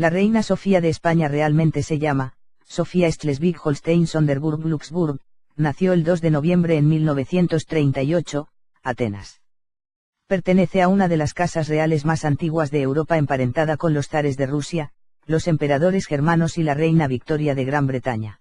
La reina Sofía de España realmente se llama Sofía Schleswig-Holstein-Sonderburg-Glücksburg, nació el 2 de noviembre en 1938, Atenas. Pertenece a una de las casas reales más antiguas de Europa, emparentada con los zares de Rusia, los emperadores germanos y la reina Victoria de Gran Bretaña.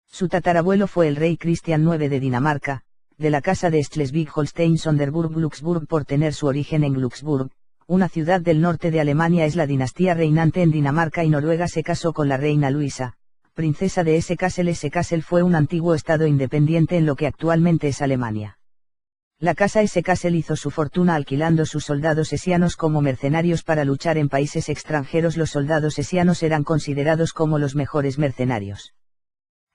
Su tatarabuelo fue el rey Cristian IX de Dinamarca, de la casa de Schleswig-Holstein-Sonderburg-Glücksburg por tener su origen en Glücksburg, una ciudad del norte de Alemania. Es la dinastía reinante en Dinamarca y Noruega. Se casó con la reina Luisa, princesa de Hesse-Kassel. Hesse-Kassel fue un antiguo estado independiente en lo que actualmente es Alemania. La casa Hesse-Kassel hizo su fortuna alquilando sus soldados hessianos como mercenarios para luchar en países extranjeros. Los soldados hessianos eran considerados como los mejores mercenarios.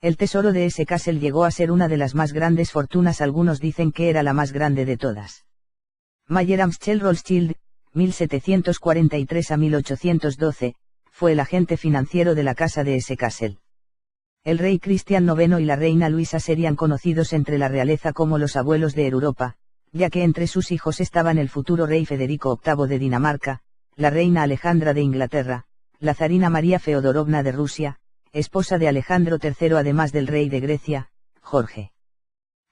El tesoro de Hesse-Kassel llegó a ser una de las más grandes fortunas. Algunos dicen que era la más grande de todas. Mayer Amschel Rothschild, 1743 a 1812, fue el agente financiero de la casa de Hesse-Kassel. El rey Cristian IX y la reina Luisa serían conocidos entre la realeza como los abuelos de Europa, ya que entre sus hijos estaban el futuro rey Federico VIII de Dinamarca, la reina Alejandra de Inglaterra, la zarina María Feodorovna de Rusia, esposa de Alejandro III, además del rey de Grecia, Jorge.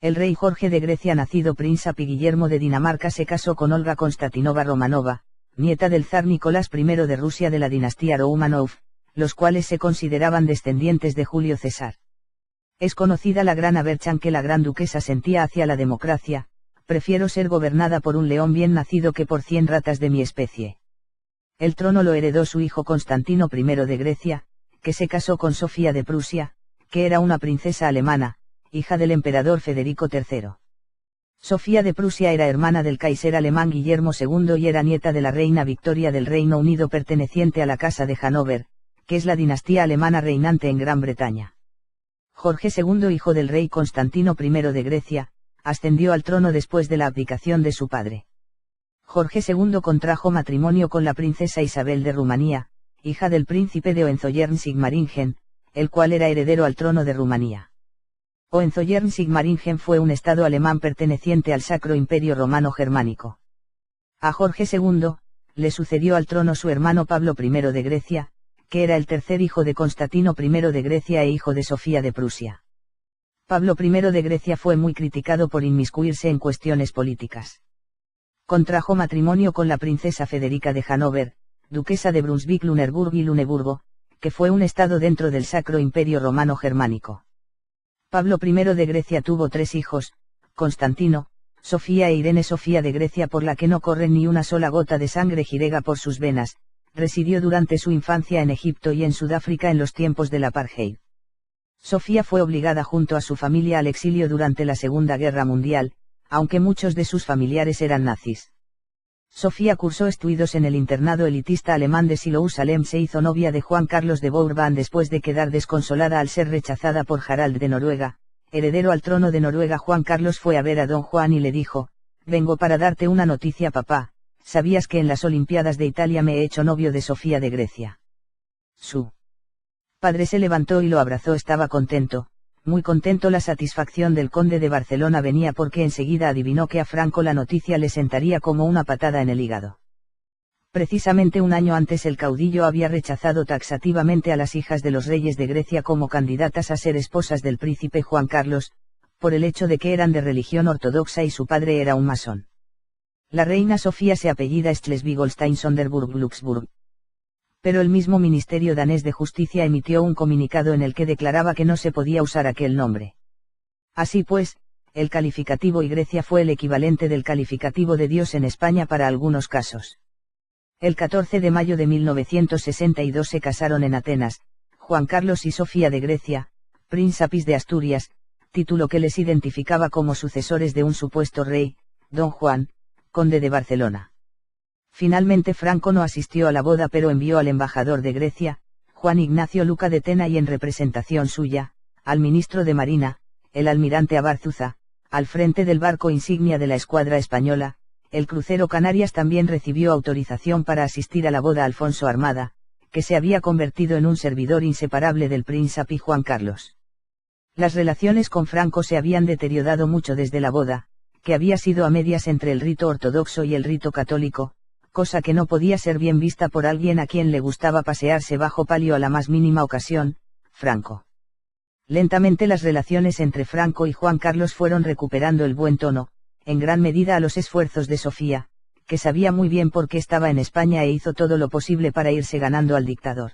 El rey Jorge de Grecia, nacido príncipe Guillermo de Dinamarca, se casó con Olga Konstantinova Romanova, nieta del zar Nicolás I de Rusia de la dinastía Romanov, los cuales se consideraban descendientes de Julio César. Es conocida la gran aversión que la gran duquesa sentía hacia la democracia: prefiero ser gobernada por un león bien nacido que por 100 ratas de mi especie. El trono lo heredó su hijo Constantino I de Grecia, que se casó con Sofía de Prusia, que era una princesa alemana, hija del emperador Federico III. Sofía de Prusia era hermana del Kaiser alemán Guillermo II y era nieta de la reina Victoria del Reino Unido, perteneciente a la casa de Hannover, que es la dinastía alemana reinante en Gran Bretaña. Jorge II, hijo del rey Constantino I de Grecia, ascendió al trono después de la abdicación de su padre. Jorge II contrajo matrimonio con la princesa Isabel de Rumanía, hija del príncipe de Hohenzollern-Sigmaringen, el cual era heredero al trono de Rumanía. Hohenzollern-Sigmaringen fue un estado alemán perteneciente al Sacro Imperio Romano Germánico. A Jorge II, le sucedió al trono su hermano Pablo I de Grecia, que era el tercer hijo de Constantino I de Grecia e hijo de Sofía de Prusia. Pablo I de Grecia fue muy criticado por inmiscuirse en cuestiones políticas. Contrajo matrimonio con la princesa Federica de Hannover, duquesa de Brunswick-Luneburgo y Luneburgo, que fue un estado dentro del Sacro Imperio Romano Germánico. Pablo I de Grecia tuvo 3 hijos, Constantino, Sofía e Irene. Sofía de Grecia, por la que no corre ni una sola gota de sangre griega por sus venas, residió durante su infancia en Egipto y en Sudáfrica en los tiempos del apartheid. Sofía fue obligada junto a su familia al exilio durante la Segunda Guerra Mundial, aunque muchos de sus familiares eran nazis. Sofía cursó estudios en el internado elitista alemán de Siloú Salem. Se hizo novia de Juan Carlos de Bourbon después de quedar desconsolada al ser rechazada por Harald de Noruega, heredero al trono de Noruega. Juan Carlos fue a ver a don Juan y le dijo: vengo para darte una noticia, papá, ¿sabías que en las Olimpiadas de Italia me he hecho novio de Sofía de Grecia? Su padre se levantó y lo abrazó. Estaba contento, muy contento. La satisfacción del conde de Barcelona venía porque enseguida adivinó que a Franco la noticia le sentaría como una patada en el hígado. Precisamente un año antes el caudillo había rechazado taxativamente a las hijas de los reyes de Grecia como candidatas a ser esposas del príncipe Juan Carlos, por el hecho de que eran de religión ortodoxa y su padre era un masón. La reina Sofía se apellida Schleswig-Holstein-Sonderburg-Glücksburg. Pero el mismo Ministerio danés de Justicia emitió un comunicado en el que declaraba que no se podía usar aquel nombre. Así pues, el calificativo y Grecia fue el equivalente del calificativo de Dios en España para algunos casos. El 14 de mayo de 1962 se casaron en Atenas, Juan Carlos y Sofía de Grecia, príncipes de Asturias, título que les identificaba como sucesores de un supuesto rey, don Juan, conde de Barcelona. Finalmente Franco no asistió a la boda, pero envió al embajador de Grecia, Juan Ignacio Luca de Tena, y en representación suya, al ministro de Marina, el almirante Abarzuza, al frente del barco insignia de la escuadra española. El crucero Canarias también recibió autorización para asistir a la boda Alfonso Armada, que se había convertido en un servidor inseparable del príncipe Juan Carlos. Las relaciones con Franco se habían deteriorado mucho desde la boda, que había sido a medias entre el rito ortodoxo y el rito católico, cosa que no podía ser bien vista por alguien a quien le gustaba pasearse bajo palio a la más mínima ocasión, Franco. Lentamente las relaciones entre Franco y Juan Carlos fueron recuperando el buen tono, en gran medida a los esfuerzos de Sofía, que sabía muy bien por qué estaba en España e hizo todo lo posible para irse ganando al dictador.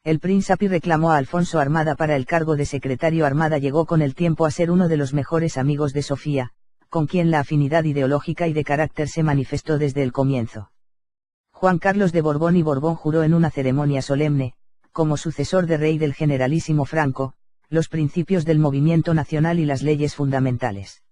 El príncipe reclamó a Alfonso Armada para el cargo de secretario. Armada llegó con el tiempo a ser uno de los mejores amigos de Sofía, con quien la afinidad ideológica y de carácter se manifestó desde el comienzo. Juan Carlos de Borbón y Borbón juró en una ceremonia solemne, como sucesor de rey del generalísimo Franco, los principios del movimiento nacional y las leyes fundamentales.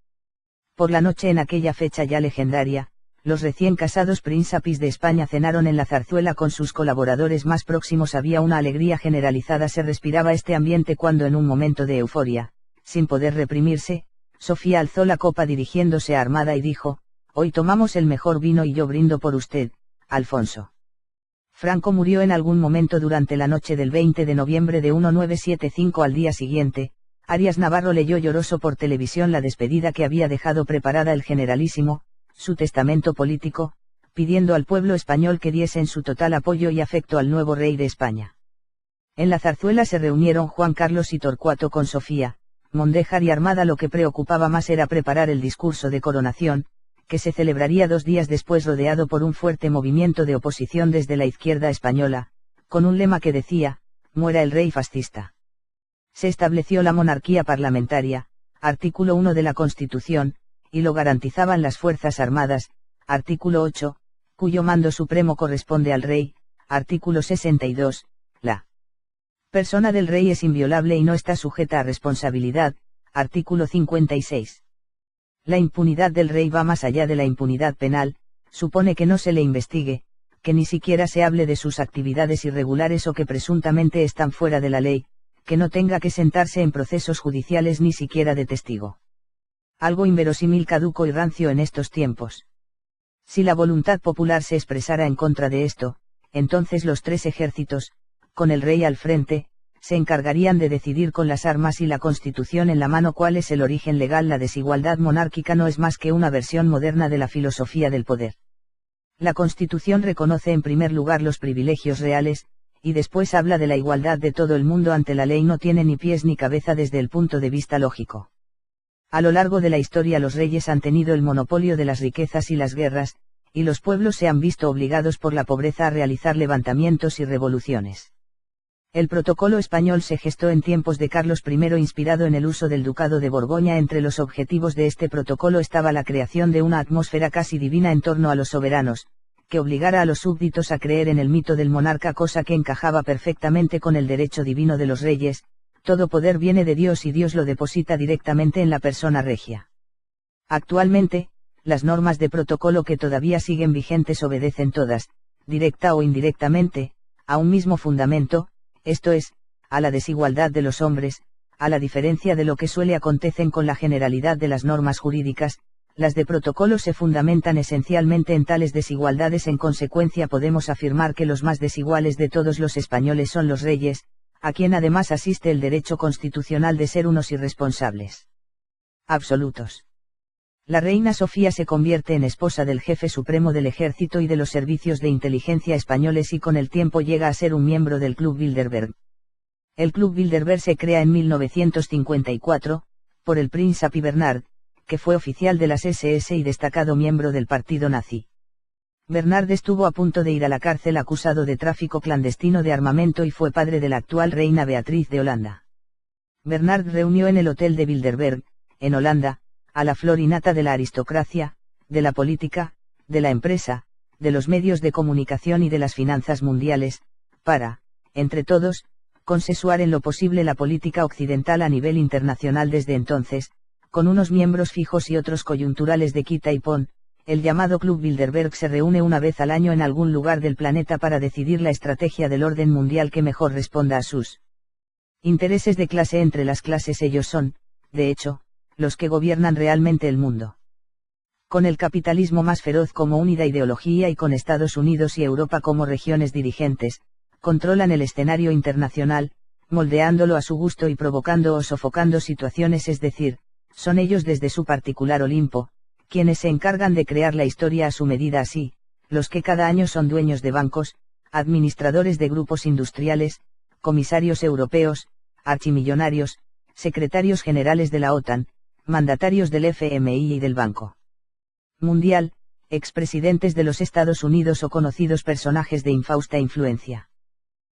Por la noche en aquella fecha ya legendaria, los recién casados príncipes de España cenaron en la zarzuela con sus colaboradores más próximos. Había una alegría generalizada, se respiraba este ambiente cuando en un momento de euforia, sin poder reprimirse, Sofía alzó la copa dirigiéndose a Armada y dijo: «Hoy tomamos el mejor vino y yo brindo por usted, Alfonso». Franco murió en algún momento durante la noche del 20 de noviembre de 1975. Al día siguiente, Arias Navarro leyó lloroso por televisión la despedida que había dejado preparada el generalísimo, su testamento político, pidiendo al pueblo español que diesen su total apoyo y afecto al nuevo rey de España. En la zarzuela se reunieron Juan Carlos y Torcuato con Sofía, Mondéjar y Armada. Lo que preocupaba más era preparar el discurso de coronación, que se celebraría 2 días después, rodeado por un fuerte movimiento de oposición desde la izquierda española, con un lema que decía: «Muera el rey fascista». Se estableció la monarquía parlamentaria, artículo 1 de la Constitución, y lo garantizaban las Fuerzas Armadas, artículo 8, cuyo mando supremo corresponde al rey, artículo 62, la persona del rey es inviolable y no está sujeta a responsabilidad, artículo 56. La impunidad del rey va más allá de la impunidad penal, supone que no se le investigue, que ni siquiera se hable de sus actividades irregulares o que presuntamente están fuera de la ley, que no tenga que sentarse en procesos judiciales ni siquiera de testigo. Algo inverosímil, caduco y rancio en estos tiempos. Si la voluntad popular se expresara en contra de esto, entonces los 3 ejércitos, con el rey al frente, se encargarían de decidir con las armas y la Constitución en la mano cuál es el origen legal. La desigualdad monárquica no es más que una versión moderna de la filosofía del poder. La Constitución reconoce en primer lugar los privilegios reales, y después habla de la igualdad de todo el mundo ante la ley. No tiene ni pies ni cabeza desde el punto de vista lógico. A lo largo de la historia los reyes han tenido el monopolio de las riquezas y las guerras, y los pueblos se han visto obligados por la pobreza a realizar levantamientos y revoluciones. El protocolo español se gestó en tiempos de Carlos I, inspirado en el uso del ducado de Borgoña. Entre los objetivos de este protocolo estaba la creación de una atmósfera casi divina en torno a los soberanos, que obligara a los súbditos a creer en el mito del monarca, cosa que encajaba perfectamente con el derecho divino de los reyes: todo poder viene de Dios y Dios lo deposita directamente en la persona regia. Actualmente, las normas de protocolo que todavía siguen vigentes obedecen todas, directa o indirectamente, a un mismo fundamento, esto es, a la desigualdad de los hombres. A la diferencia de lo que suele acontecer con la generalidad de las normas jurídicas, las de protocolo se fundamentan esencialmente en tales desigualdades. En consecuencia podemos afirmar que los más desiguales de todos los españoles son los reyes, a quien además asiste el derecho constitucional de ser unos irresponsables absolutos. La reina Sofía se convierte en esposa del jefe supremo del ejército y de los servicios de inteligencia españoles, y con el tiempo llega a ser un miembro del Club Bilderberg. El Club Bilderberg se crea en 1954, por el príncipe Bernard, que fue oficial de las SS y destacado miembro del partido nazi. Bernard estuvo a punto de ir a la cárcel acusado de tráfico clandestino de armamento y fue padre de la actual reina Beatriz de Holanda. Bernard reunió en el Hotel de Bilderberg, en Holanda, a la flor y nata de la aristocracia, de la política, de la empresa, de los medios de comunicación y de las finanzas mundiales, para, entre todos, consensuar en lo posible la política occidental a nivel internacional. Desde entonces, con unos miembros fijos y otros coyunturales de quita y pon, el llamado Club Bilderberg se reúne una vez al año en algún lugar del planeta para decidir la estrategia del orden mundial que mejor responda a sus intereses de clase. Entre las clases ellos son, de hecho, los que gobiernan realmente el mundo. Con el capitalismo más feroz como única ideología y con Estados Unidos y Europa como regiones dirigentes, controlan el escenario internacional, moldeándolo a su gusto y provocando o sofocando situaciones, es decir, son ellos desde su particular Olimpo, quienes se encargan de crear la historia a su medida. Así, los que cada año son dueños de bancos, administradores de grupos industriales, comisarios europeos, archimillonarios, secretarios generales de la OTAN, mandatarios del FMI y del Banco Mundial, expresidentes de los Estados Unidos o conocidos personajes de infausta influencia.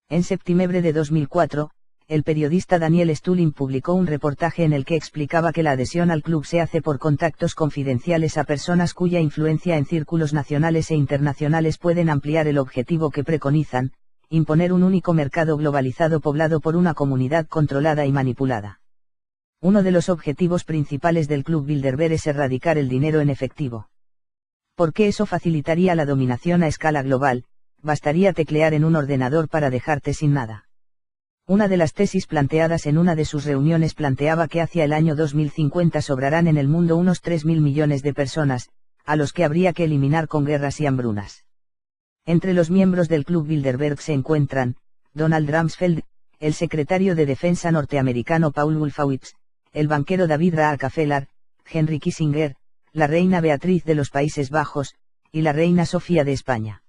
En septiembre de 2004, el periodista Daniel Stulin publicó un reportaje en el que explicaba que la adhesión al club se hace por contactos confidenciales a personas cuya influencia en círculos nacionales e internacionales pueden ampliar el objetivo que preconizan, imponer un único mercado globalizado poblado por una comunidad controlada y manipulada. Uno de los objetivos principales del Club Bilderberg es erradicar el dinero en efectivo. Porque eso facilitaría la dominación a escala global, bastaría teclear en un ordenador para dejarte sin nada. Una de las tesis planteadas en una de sus reuniones planteaba que hacia el año 2050 sobrarán en el mundo unos 3.000 millones de personas, a los que habría que eliminar con guerras y hambrunas. Entre los miembros del Club Bilderberg se encuentran, Donald Rumsfeld, el secretario de Defensa norteamericano Paul Wolfowitz, el banquero David Rockefeller, Henry Kissinger, la reina Beatriz de los Países Bajos, y la reina Sofía de España.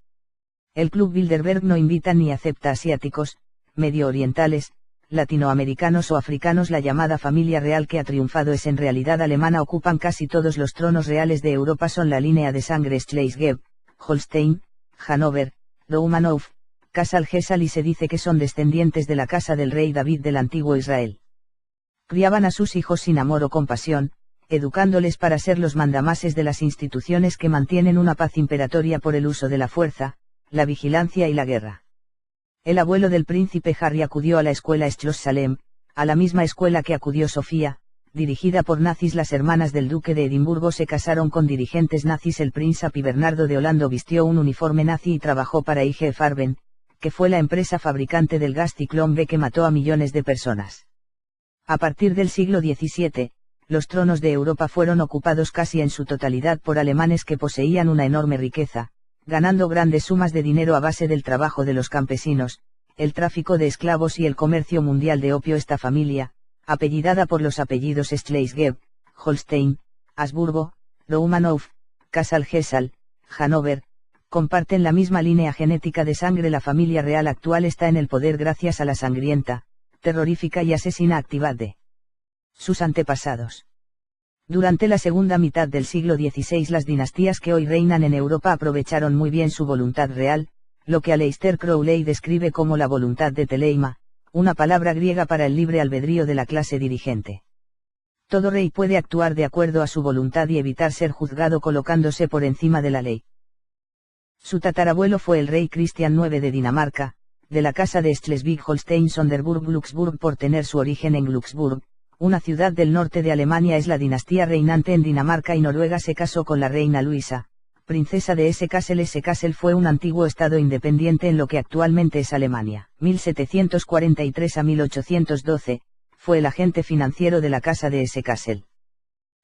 El Club Bilderberg no invita ni acepta asiáticos, medio orientales, latinoamericanos o africanos. La llamada familia real que ha triunfado es en realidad alemana. Ocupan casi todos los tronos reales de Europa. Son la línea de sangre Schleswig, Holstein, Hannover, Romanov, Kassel-Gesell, y se dice que son descendientes de la casa del rey David del antiguo Israel. Criaban a sus hijos sin amor o compasión, educándoles para ser los mandamases de las instituciones que mantienen una paz imperatoria por el uso de la fuerza, la vigilancia y la guerra. El abuelo del príncipe Harry acudió a la escuela Schloss Salem, a la misma escuela que acudió Sofía, dirigida por nazis. Las hermanas del duque de Edimburgo se casaron con dirigentes nazis. El príncipe Bernardo de Holanda vistió un uniforme nazi y trabajó para IG Farben, que fue la empresa fabricante del gas Ciclón B que mató a millones de personas. A partir del siglo XVII, los tronos de Europa fueron ocupados casi en su totalidad por alemanes que poseían una enorme riqueza, ganando grandes sumas de dinero a base del trabajo de los campesinos, el tráfico de esclavos y el comercio mundial de opio. Esta familia, apellidada por los apellidos Schleswig, Holstein, Habsburgo, Romanov, Kassel-Gesell, Hannover, comparten la misma línea genética de sangre. La familia real actual está en el poder gracias a la sangrienta, terrorífica y asesina actividad de sus antepasados. Durante la segunda mitad del siglo XVI las dinastías que hoy reinan en Europa aprovecharon muy bien su voluntad real, lo que Aleister Crowley describe como la voluntad de Teleima, una palabra griega para el libre albedrío de la clase dirigente. Todo rey puede actuar de acuerdo a su voluntad y evitar ser juzgado colocándose por encima de la ley. Su tatarabuelo fue el rey Cristian IX de Dinamarca, de la casa de Schleswig-Holstein-Sonderburg-Glücksburg por tener su origen en Glücksburg, una ciudad del norte de Alemania. Es la dinastía reinante en Dinamarca y Noruega. Se casó con la reina Luisa, princesa de Hesse-Kassel. Hesse-Kassel fue un antiguo estado independiente en lo que actualmente es Alemania. 1743 a 1812, fue el agente financiero de la casa de Hesse-Kassel.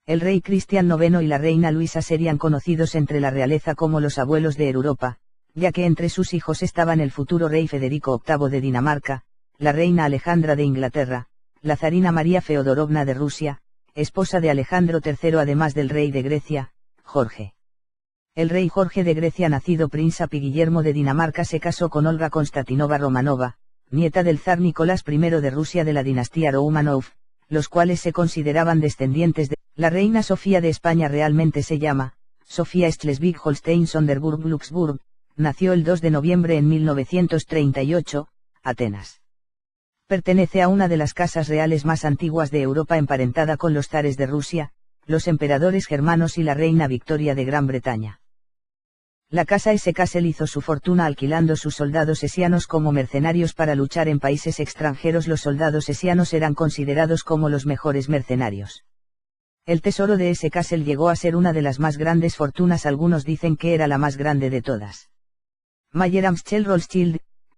El rey Cristian IX y la reina Luisa serían conocidos entre la realeza como los abuelos de Europa, ya que entre sus hijos estaban el futuro rey Federico VIII de Dinamarca, la reina Alejandra de Inglaterra, la zarina María Feodorovna de Rusia, esposa de Alejandro III, además del rey de Grecia, Jorge. El rey Jorge de Grecia, nacido príncipe Guillermo de Dinamarca, se casó con Olga Konstantinova Romanova, nieta del zar Nicolás I de Rusia de la dinastía Romanov, los cuales se consideraban descendientes de la reina Sofía de España. Realmente se llama Sofía Schleswig-Holstein-Sonderburg-Glücksburg, nació el 2 de noviembre en 1938, Atenas. Pertenece a una de las casas reales más antiguas de Europa, emparentada con los zares de Rusia, los emperadores germanos y la reina Victoria de Gran Bretaña. La casa Hesse-Kassel hizo su fortuna alquilando sus soldados hessianos como mercenarios para luchar en países extranjeros. Los soldados hessianos eran considerados como los mejores mercenarios. El tesoro de Hesse-Kassel llegó a ser una de las más grandes fortunas. Algunos dicen que era la más grande de todas. Mayer Amschel Rothschild,